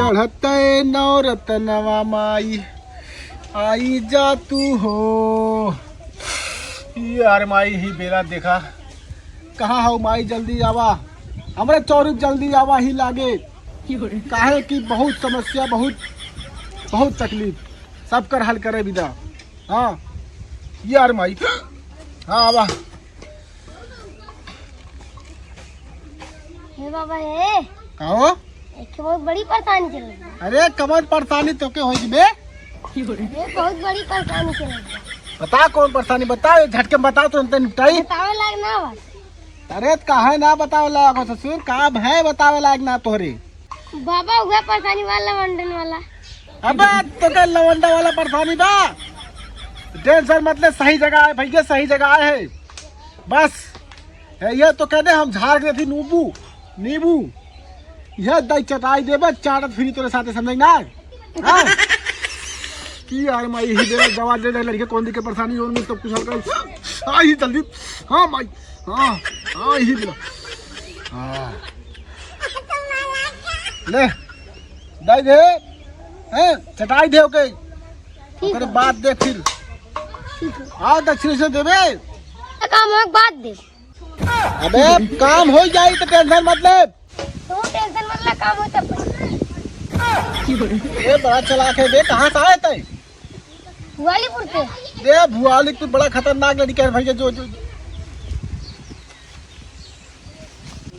चढ़ते नवरतनवा माई आई जा तू हो। यार माई ही बेरा देखा कहाँ हो माई, जल्दी आवा हमारे चौरुक, जल्दी आवा ही लागे। काहे कि बहुत समस्या, बहुत तकलीफ, सब कर हल करे विदा। हाँ यार माई, हाँ आवा। हे बाबा हे कहो एक बहुत बड़ी परेशानी चल रही है। अरे कमर परेशानी तो के होगी बे? बहुत बड़ी परेशानी चल रही है। बता कौन परेशानी, बताओ झटके में बताओ तुरंत निपटाई। बतावे लायक ना बात। अरे काहे ना बतावे लायक हो ससुर, का है बतावे लायक ना तोहरे। बाबा हुआ परेशानी वाला वंडन वाला। अबे तो के लवंडा वाला परेशानी बा, टेंशन मतलब सही जगह है भैया, सही जगह है बस। ये तो कहते हम झाड़ गए थी नींबू यह दही चटाई देबे चाटत फिरी तोरे साथे, समझ ना। हाँ की यार माई ही दे दवा दे दे लड़के कौन दी के परेशानी और में सब कुछ हल्का आई जल्दी। हाँ माई, हाँ हाँ ही दिला। हाँ ले दही दे, हैं चटाई दे ओके, ओकरे बात दे फिर हाँ दक्षिण से देबे। काम है बात दे। अबे काम हो जाए तो टेंशन मतलब, तो टेंशन मतलब काम होता ये बड़ा चलाक है बे। कहाँ से आए थे? भुआलीपुर से। दे भुआली तू बड़ा खतरनाक लड़का है भैया। जो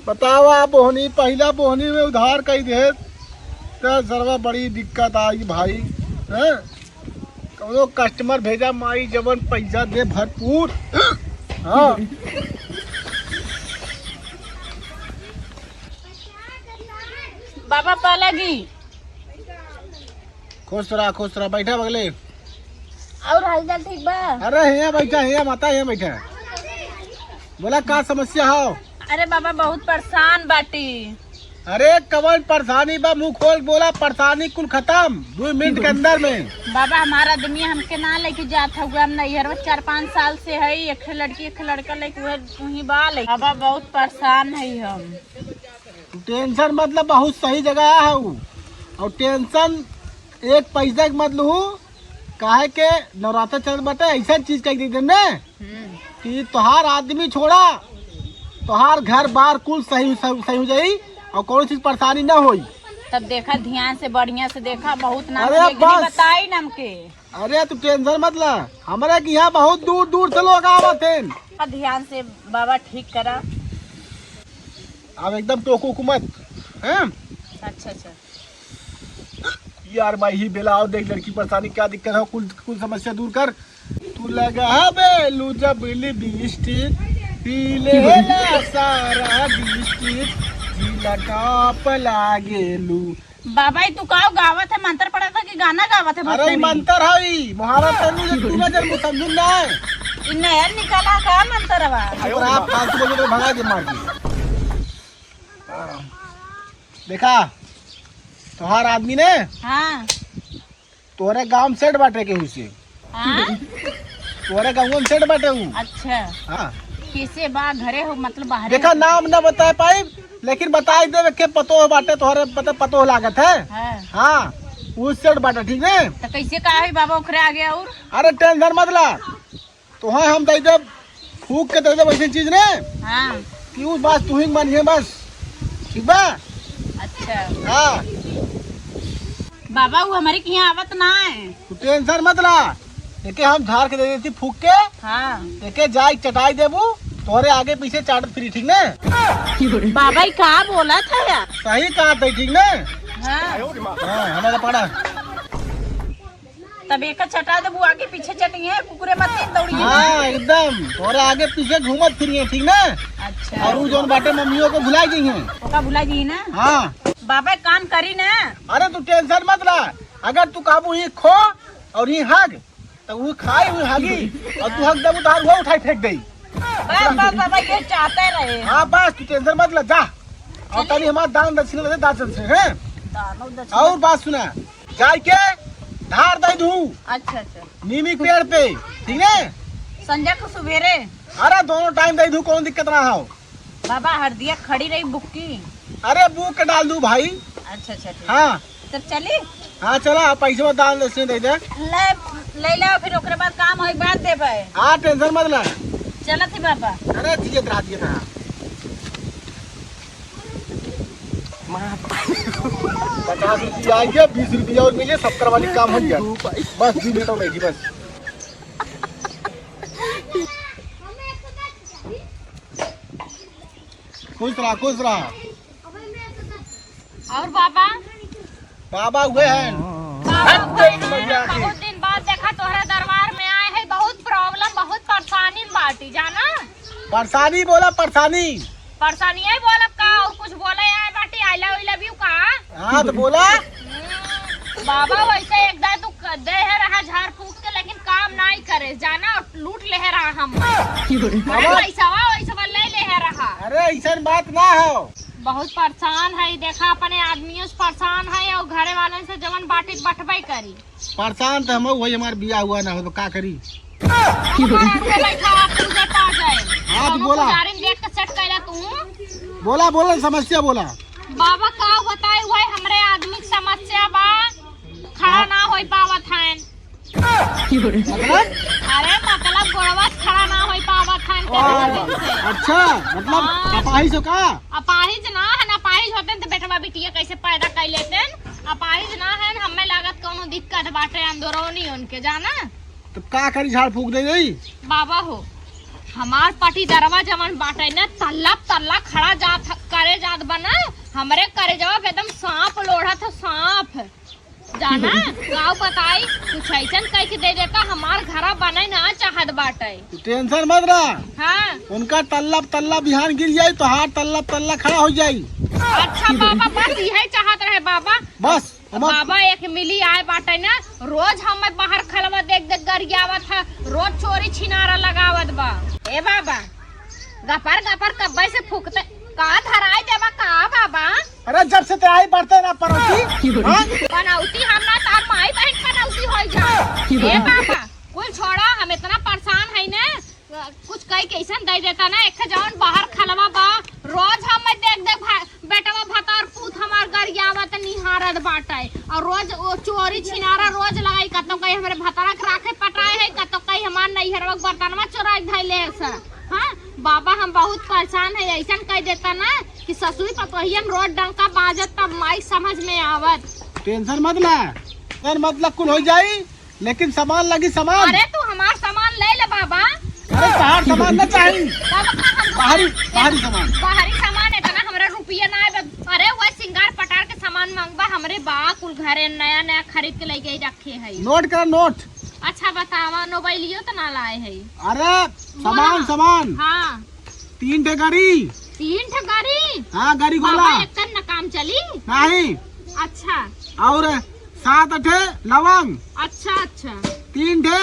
बतावा बोहनी, पहला बोहनी में उधार कई दे तो सर्वा बड़ी दिक्कत आई भाई। हैं कौनो कस्टमर भेजा माई जवन पैसा दे भरपूर। हाँ बाबा पालागी खुश रहा बैठा बगले। और हालचाल ठीक बा? अरे यहाँ बैठा, यहाँ माता यहाँ बैठा। बोला का समस्या हो? अरे बाबा बहुत परेशान बाटी। अरे कवन परेशानी बा, मुंह खोल बोला, परेशानी कुल खत्म 2 मिनट के अंदर में। बाबा हमारा आदमी हमके ना लेके जात हुआ, हम नैहर 4-5 साल से है, एक लड़की एक लड़का लेके वही बाल। बाबा बहुत परेशान है हम। टेंशन मतलब बहुत सही जगह है वो, और टेंशन एक पैसा के मत लू। काहे के नवरात्र चल बटे ऐसा चीज कह दी ने कि तोहार आदमी छोड़ा, तोहार घर बार कुल सही हो जाई और कोई चीज परेशानी ना होई। तब देखा ध्यान से बढ़िया से देखा, बहुत ना अरे बस बताई नमके। अरे तू टेंशन मत ला, हमारे की यहाँ बहुत दूर से लोग आवत हैं। ध्यान से बाबा ठीक करा। अब एकदम टोकू हुकूमत हैं। अच्छा यार भाई ही बेला आओ देख लड़की परेशानी क्या दिक्कत है, कुल समस्या दूर कर। तू लगा बेलू जब लिपस्टिक पीले ला सारा डिस्ट्रिक्ट जिला टॉप लागेलू। बाबा तू का गावत है, मंत्र पड़ा था कि गाना गावत है? अरे मंत्र है मुहावरा तेनू जे तू ना जब समझू ना इन नहर निकाला का मंत्र बा। और आप फालतू बोले तो भगा दे मार के। देखा तोहार आदमी ने हाँ तोहरे गांव सेट बाटे के हुई, हाँ तोहरे गांव में सेट बाटे हूँ। अच्छा हाँ किसे बा घरे हो मतलब बाहर? देखा नाम न बता पाई लेकिन बताई दे के पतो बाटे तोहरे पतो लागत है। हाँ वो सेट बाटे ठीक है। तो कैसे कहा है बाबा ओकरे आ गया? और अरे टेंशन मत ला, तो हाँ हम दे दे फूक के दे दे वैसे चीज ने। हाँ कि उस बात तू ही बनिए बस, ठीक बा? अच्छा हाँ बाबा वो हमारे के यहाँ आवत ना है। तू टेंशन मत ला, देखे हम झाड़ के दे देती फूक के। हाँ देखे जाई चटाई देबू तोहरे आगे पीछे चाटत फ्री, ठीक ने? बाबा ही कहा बोला था यार? सही कहा था ठीक ने? हाँ हमारा पड़ा तब एक चटा दे, वो आगे पीछे चटिए कुकुरे मत दौड़ी। हाँ एकदम तोहरे आगे पीछे घूमत फिरिए, ठीक ना? अच्छा और वो जो बाटे मम्मियों को भुला गई हैं। ओका भुला जी ना? हाँ बाबा एक काम करी ना। अरे तू टेंशन मत ला, अगर तू काबू ही खो और ही हग तो वो खाई हुई हगी और तू हग दबू तो वो उठाई फेंक गई। बस बाबा ये चाहते रहे। हाँ बस तू टेंशन मत ला, जा और तनी हमारा दान दक्षिणा दे दाचन से हैं। और बात सुना, जाय के धार दे दू। अच्छा नीमी पेड़ पे, ठीक है? संजय को सवेरे। अरे दोनों टाइम दे दू, कौन दिक्कत ना हो। बाबा हरदिया खड़ी रही बुक्की। अरे बुक के डाल दू भाई। अच्छा ठीक। हाँ तब चली हाँ चला पैसे दान दे दे ले ले फिर ओकरे बाद काम होई बाद देबे। हाँ टेंशन मत ला। चलत ही बाबा। अरे दिए करा दिए था 50 रुपया आएंगे 20 रुपया और मिले 70 वाली काम हो गया। बस 2 मिनट में बैठी बस। खुश रहा। और बाबा बाबा हुए हैं बहुत दिन बाद देखा तोहरा दरबार में आए हैं। बहुत प्रॉब्लम बहुत परेशानी में बाटी जाना। परेशानी बोला परेशानी है बोलब का और कुछ बोले आए बाटी आई लव यू का। हाँ तो बोला बाबा वैसे एक दाय तू दे है रहा झाड़ फूक के लेकिन काम नहीं करे जाना और लूट ले है रहा हम वैसा ले है रहा। अरे ऐसा बात ना हो। बहुत परेशान है देखा अपने आदमियों से परेशान है और घरे वालों से जवन बाटी बटबे करी। परेशान तो हम वही हमारे बिया हुआ ना हो तो का करी। हाँ तो बोला देख के सेट कैला तू बोला समस्या बोला। बाबा का बताए हुए हमरे आदमी की समस्या बा खड़ा ना हो पावत है। अरे मतलब गोड़वा खड़ा ना हो पावत है। अच्छा मतलब अपाहिज हो का। अपाहिज ना है ना अपाहिज होते तो बेटवा बिटिया कैसे पैदा कर लेते। अपाहिज ना है हमें लागत कोनो दिक्कत बाटे अंदरूनी उनके जाना। तो का करी झाड़ फूक दे गई बाबा हो हमार पटी दरवा जमन बाटे न तल्ला खड़ा जात करे जात बना हमरे करे जवाब एकदम सांप लोढ़ा था सांप जाना। गाँव बताई कुछ ऐसा कह के दे देता हमार घरा बने ना चाहत बाटे। टेंशन मत रहा। हाँ उनका तल्ला बिहान गिर जाये तो हाथ तल्ला खड़ा हो जाये। अच्छा बाबा बस यही चाहत रहे बाबा। बस बाबा एक मिली आए बाटे ना रोज हमें बाहर खलवा देख गरियावत है रोज चोरी छिनारा लगावत बा। ए बाबा गपर कब्बे से फूकते का धराई देबा का बाबा। अरे जब से आई बढ़ते ना पनौती पनौती हम ना तार माई बहन पनौती हो जाए। ए बाबा कुल छोड़ा हम इतना परेशान है ना कुछ कई कैसन दे देता ना एक जवन बाहर खलवा बा रोज हम देख बेटवा भतार पूत हमार गरियावत निहारत बाटे और रोज वो चोरी छिनारा रोज लगाई कतो कहीं हमारे भतारा के राखे पटाए है कतो कहीं हमार नैहरवा बर्तनवा चोराई धैले से। हाँ बाबा हम बहुत परेशान है ऐसा कह देता ना कि ससुरी पतोहियन रोज डंका बाजत तब माई समझ में आवत। टेंशन मत ला मतलब कुल हो जाई लेकिन सामान लगी सामान। अरे तू हमार सामान ले ले बाबा। अरे बाहर सामान न चाहिए बाहरी सामान है ना हमारा रुपया ना है। अरे वो सिंगार पटार के सामान मांगबा हमरे बा कुल घरे नया खरीद के लेके रखे है। नोट कर नोट। अच्छा बतावा मोबाइलियो तो ना लाए है। अरे सामान हाँ 3 ठे गाड़ी। 3 ठे गाड़ी। हाँ गाड़ी गोला एक न काम चली नहीं। अच्छा और 7-8 लवंग। अच्छा 3 ठे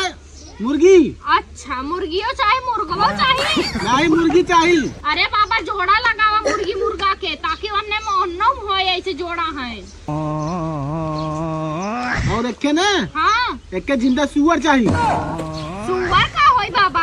मुर्गी। अच्छा मुर्गियों चाहे मुर्गो चाहिए नहीं मुर्गी चाहिए। अरे बाबा जोड़ा लगावा मुर्गी मुर्गा के ताकि उन्हें मोहन्नम हो ऐसे जोड़ा है। और एक ने हाँ एक जिंदा सुअर चाहिए। सुअर का होई बाबा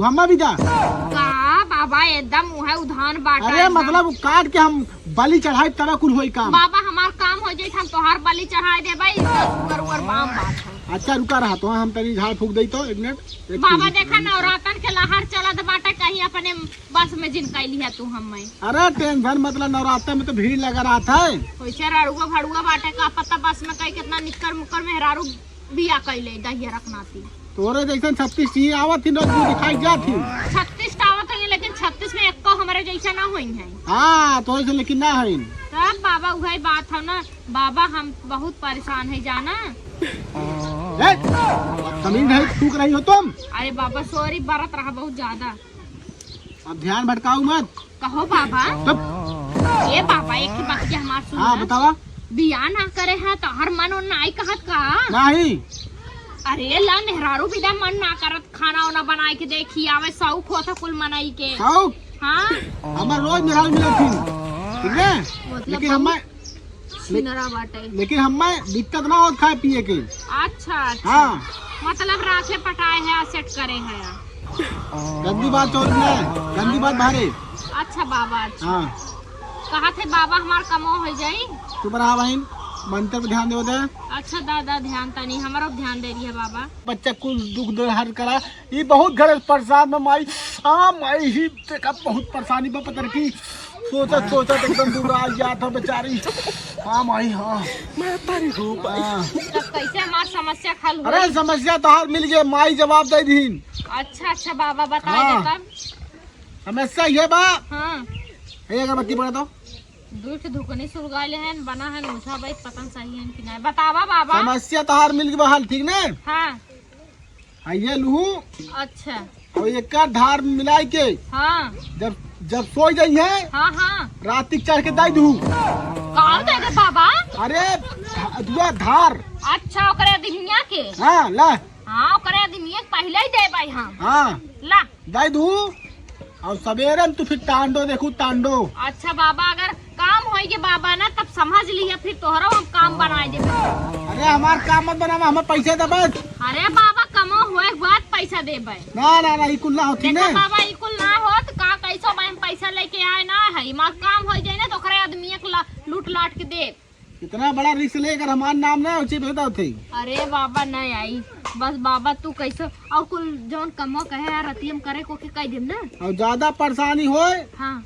हम भी जा का बाबा एकदम है उधान बाटा। अरे मतलब काट के हम बलि चढ़ाई तरह कुल होई काम। बाबा हमार काम हो जाए हम तोहार बलि चढ़ाई देबे सुअर बाम बात है। अच्छा रुका रहा तो हम तनी झाड़ फूक दई तो 1 मिनट। बाबा देखा नवरातन के लहर चलत बाटा कहीं अपने बस में जिन कैली है तू हम। अरे टेंशन मतलब नवरात्र में तो भीड़ लगा रहा था। वैसे रड़ुआ भड़ुआ बाटे का पता बस में कहीं कितना निक्कर मुक्कर मेहरारू बिया कैले दहिया रखना थी। तोरे जैसे 36 टी आवत थी लोग दिखाई जाती 36 आवत है लेकिन 36 में एक हमारे जैसा ना हुई है। हाँ तो ऐसे लेकिन ना है तब बाबा वही बात है ना बाबा हम बहुत परेशान है जाना। जमीन है थूक रही हो तुम। अरे बाबा सॉरी बरत रहा बहुत ज्यादा। अब ध्यान भटकाओ मत। कहो बाबा ये बाबा एक बात हमार सुन। हाँ बतावा बिया ना करे है तो हर मन नाई कहत का नहीं। अरे ला नेहरारू भी मन ना करत खाना वाना बनाए के देखी आवे शौक होता कुल मनाई के। शौक हाँ हमार रोज निहाल मिले थी ठीक है लेकिन हमें दिक्कत ना हो खाए पिए के। अच्छा हाँ मतलब राखे पटाए है सेट करे है। गंदी बात चोर में गंदी बात भारे। अच्छा बाबा अच्छा हाँ कहा थे बाबा हमार कमो हो जाई। तू बड़ा बहन मंत्र पे ध्यान दे दे। अच्छा दादा ध्यान तनी हमारा ध्यान दे रही है बाबा। बच्चा कुल दुख दर्द हर करा। ये बहुत घरे परेशान में माई। हाँ माई ही देखा बहुत परेशानी में पतर की सोचत सोचत एकदम दूर आ गया था बेचारी। हाँ माई हाँ मैं तारी हूँ भाई। तब कैसे हमारी समस्या हल हुई? अरे समस्या तो हार मिल गई, माई जवाब दे दी। अच्छा अच्छा बाबा बता हाँ। दे तब। समस्या ये बा। हाँ अगरबत्ती बना दो। दूर से धुकनी सुलगाइले हैं बना है मुझा भाई पतन सही है कि नहीं बतावा बाबा। समस्या तो हार मिल गई हाल ठीक ने। हाँ ये लूहू अच्छा और एक का धार मिलाई के हाँ जब जब सो जाई है हाँ हाँ रात चढ़ के दाई दू। कौन देगा बाबा? अरे दुआ धार। अच्छा ओकरे दिनिया के। हाँ ला। हाँ ओकरे दिनिया के पहले ही दे भाई हम। हाँ ला दाई दू और सवेरे तू फिर टांडो देखू टांडो। अच्छा बाबा अगर काम होइगे बाबा ना तब समझ लिया फिर तोहरा हम काम बनाए दे। अरे हमार काम मत बनावा, हमें पैसे दे बस। अरे बाबा कमो हुए के बाद पैसा देबे। ना ना ना इकुल ना होती देखा ने। बाबा इकुल ना होत का कैसो हम पैसा लेके आए ना है मार काम हो जाए ना तो ओकरे आदमी के लूट लाट के दे। इतना बड़ा रिस्क लेकर हमार नाम ना उचित होता थे। अरे बाबा नहीं आई बस बाबा तू कैसे और कुल जौन कमो कहे यार रतियम करे को के कह देम ना। और ज्यादा परेशानी हो हाँ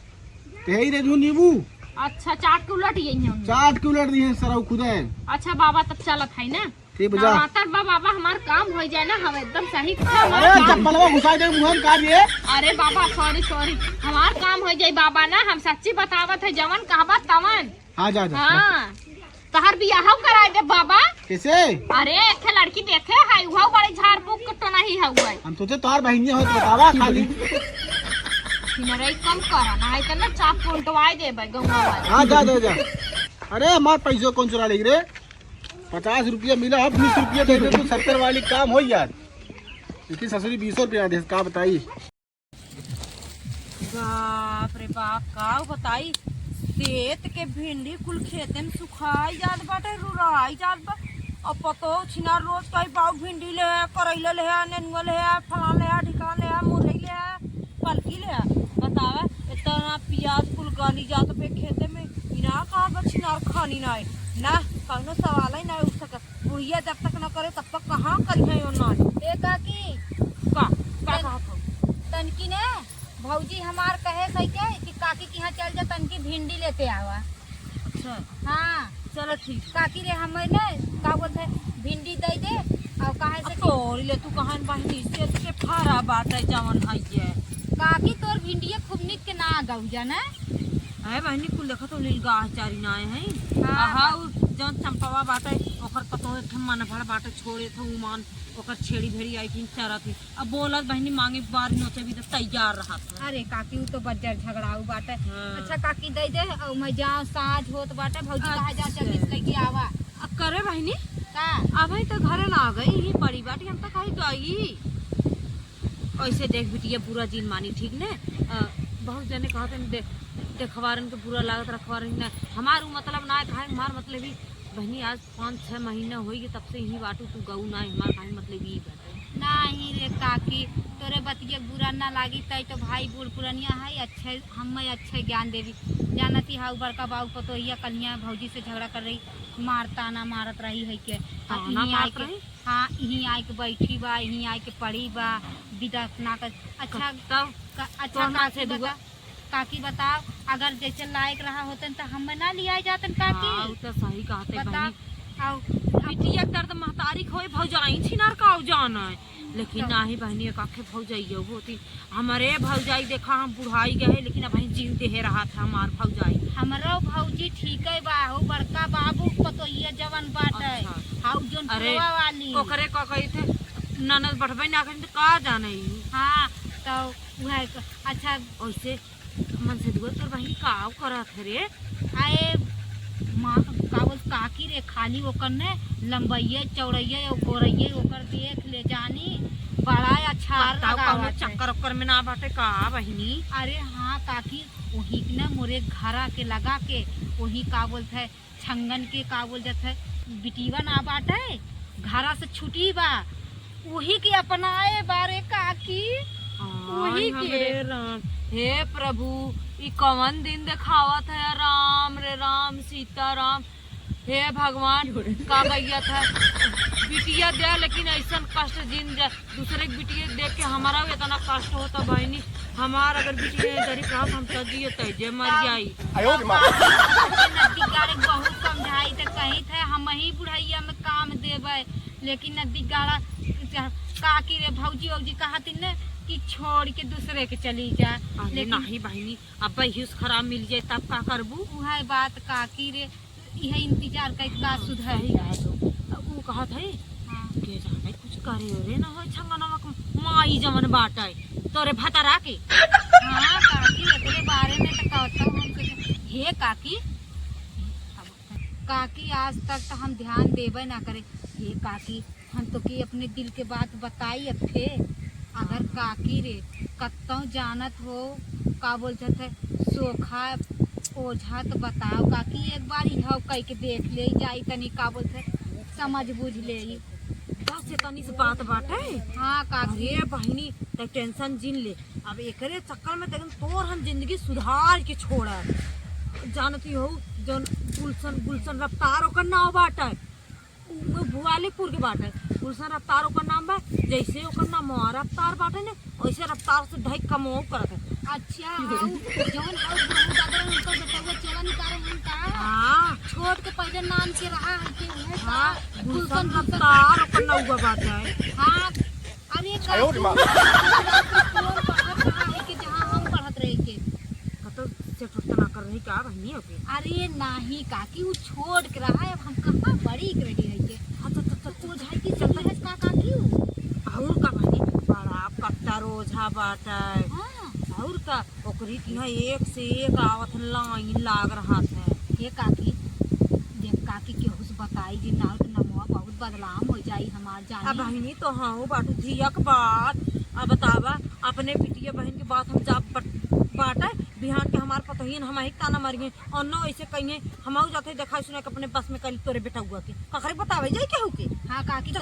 तो यही रे नींबू अच्छा चाट के उलट यही है। चाट के उलट दिए सरऊ खुदे। अच्छा बाबा तब चलत है ना। ठीक बजा। बाबा हमार काम हो जाए ना हम एकदम सही। अरे चप्पलवा घुसा दे मुंह में काट ये। अरे बाबा सॉरी सॉरी हमार काम हो जाए बाबा ना हम सच्ची बतावत है जवन कहबा तवन। हाँ जा जा। हाँ तहर बियाह कराए दे बाबा। कैसे? अरे एक लड़की देखे है वह बड़ी झाड़ फूक तो नहीं है। हम सोचे तोहार बहनिया हो तो बतावा खाली। किनरे कम करा ना है त ना चाप उल्टवाए देबे गंगा वाले। हाँ जा जा जा। अरे हमार पैसों कौन चुरा लेगी रे? 50 रुपया मिला अब 20 रुपया दे दे तू 70 वाली काम हो यार। इसकी ससुरी 20 रुपया दे का बताई। बाप रे बाप का बताई खेत के भिंडी कुल खेते में सुखाई जात बाटे रुराई जात बा। अब पतो छिनार रोज कई पाव भिंडी ले है करैला ले है नेनुआ ले है फलान ले है ढिकान ले है मुरई ले है पलकी ले है। बतावा इतना प्याज कुल गाली जात पे खेते में बिना कहा बा छिनार खानी ना ना कौनो सवाल ही ना उठ सकत। बुढ़िया जब तक न करे तब तक कहाँ करिए ना। ए काकी का कहा था तनकी ने भौजी हमार कहे सही कि काकी के यहाँ चल जा तनकी भिंडी लेते आवा। अच्छा हाँ चलो ठीक। काकी रे हमें ने का बोलते भिंडी दे दे और कहे से तोरी ले तू कहां बहनी से फारा बात है जवन है ये। काकी तोर भिंडिया खूब निक के ना गौ जाना है बहनी कुल देखो तो लील गाछ चारी ना है। हाँ, हां जौन चंपावा बाटे ओकर पतो मन भड़ बाटे छोड़े थे उमान ओकर छेड़ी भेड़ी आई थी चारा थी। अब बोलत बहनी मांगे बार नोचे भी तो तैयार रहा था। अरे काकी वो तो बज्जर झगड़ाऊ बाटे। हाँ। अच्छा काकी दे दे और मैं जाऊँ साँझ होत बाटे भौजी कहा जा जल्दी से लेके आवा अब करे बहनी का। अब तो घरे ना आ गई ही बड़ी बाटी हम तो कही गई ऐसे देख बिटिया बुरा जीन मानी ठीक ने। बहुत जने कहते देखवारन के बुरा लागत रखवारन ने हमार मतलब ना है हमार मतलब ही बहनी आज 5-6 महीने होई तब से यही बाटू तू गऊ ना हमार काहे मतलब ही बाटे। नहीं रे काकी तोरे बतिया बुरा ना लागी तई तो भाई बूढ़ पुरनिया है अच्छे हमें अच्छे ज्ञान देवी जानती हाउ बड़का बाबू को तो ये कन्या भौजी से झगड़ा कर रही मारता ना मारत रही है के। हाँ यहीं आई के बैठी बा यहीं आई के पड़ी बा विदा ना कर। अच्छा तब अच्छा काकी बताओ अगर जैसे लायक रहा होतन तो हमें ना लिया जातन काकी। तो सही कहते बताओ आओ बिटिया दर्द महतारी खोए भौजाई छिनार का जाना है लेकिन ना ही बहनी काखे भौजाई होती हमारे भौजाई देखा हम बुढ़ाई गए लेकिन अब जीव दे रहा था हमार भौजाई। हमारा भौजी ठीक है बा हो बड़का बाबू को तो ये जवन बात है। हाउ जोन पुरवा वाली ओकरे का कही थे ननद बढ़बे ना करी तो का जाने। हाँ तो वह अच्छा वैसे मन से दुआ तोर बहनी का करत है रे। आए माँ का बोल काकी रे खाली ओकर ने लंबैये चौड़ैये और गोरैये ओकर देख ले जानी बड़ा अच्छा लगावत है। चक्कर उक्कर में ना बाटे का बहनी। अरे हाँ काकी वही ने मोरे घरा के लगा के वही का बोलते है छंगन के का बोल जाते है बिटीवा ना बाटे घरा से छुटी बा वही के अपनाए बारे काकी वही के। हे प्रभु ई कौन दिन देखावत है राम रे राम सीता राम हे भगवान का गैया था बिटिया दे लेकिन ऐसा कष्ट जिन जाए दूसरे के बिटिया देख के हमारा भी इतना कष्ट होता बहनी हमार अगर बिटिया गरीब रहा हम तो जिए तैजे मर जाई नदी गाड़े बहुत समझाई तो कही थे हम ही बुढ़ैया में काम देवे लेकिन नदी गाड़ा काकी रे भौजी वौजी कहती न कि छोड़ के दूसरे के चली जाए लेकिन नहीं बहनी अब बेहूस खराब मिल जाए तब का करबू वह बात काकी रे यह इंतजार कर का सुधर वो कहत है के जाने कुछ करे रे ना हो छंगनवा माई जमन बाटे तोरे भतरा के हाँ काकी एकरे बारे में तो कहता हूँ हम हे काकी काकी आज तक तो हम ध्यान देवे ना करे हे काकी हम तो के अपने दिल के बात बताई अफे अगर काकी रे कत्तों जानत हो का बोलते थे सोखा ओझा तो बताओ काकी एक बार यह कह के देख ले जाई तनी का बोलते समझ बुझ ले बस तनी से बात बाटे हाँ काकी अरे बहनी तो टेंशन जिन ले अब एकरे चक्कर में तक तोर हम जिंदगी सुधार के छोड़ा जानती हो जौन गुलशन गुलशन रफ्तार ओकर नाव बाटे वो भुआलीपुर के बाटे गुलशन रफ्तार ओकर नाम बा जैसे ओकर नाम रफ्तार बाटे ने वैसे रफ्तार से ढाई कमो करत है अच्छा जौन बहुत दादा उनका बेटा चला निकाल उनका हां छोड़ के पहले नाम के रहा है कि उन्हें हां गुलशन रफ्तार ओकर नाव बाटे हाँ अरे कि जहाँ हम पढ़त रहे के कतो से फुटना कर रही का बहनी ओके अरे नहीं काकी वो छोड़ के रहा है अब हम कहाँ बड़ी कर रही है के हां तो झाई की चल है का काकी और का बहनी बड़ा कट्टा रोझा बाटे हाँ और का ओकरी की एक से एक आवत लाइन लाग रहा था ये काकी जब काकी के हुस बताई जी नाल के नमवा बहुत बदलाव हो जाई हमार अब जानी बहनी तो हाँ बाटू झियक बात अब बतावा अपने बिटिया बहन की बात हम जा बाटे बिहान के हमार पतोहिन हम ही ताना मारिए और न ऐसे कहिए हम जाते देखा सुना के अपने बस में कल तोरे बेटा हुआ के कखरे बतावे जाए केहू के हाँ काकी जब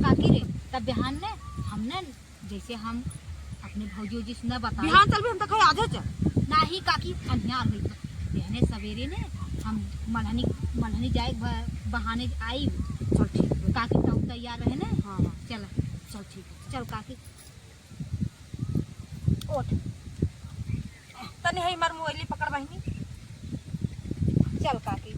काकी रे तब बिहान ने हमने जैसे हम अपने भौजी जी से न बताया बिहान चल भी हम तक आज चल नहीं काकी अन्यार हुई बहने सवेरे ने हम मलहनी जाए बहाने आई चल ठीक है काकी तो तैयार रहे ना हाँ चल चल ठीक है चल काकी ओठ तनी है मार मोबाइल पकड़ बहनी चल काकी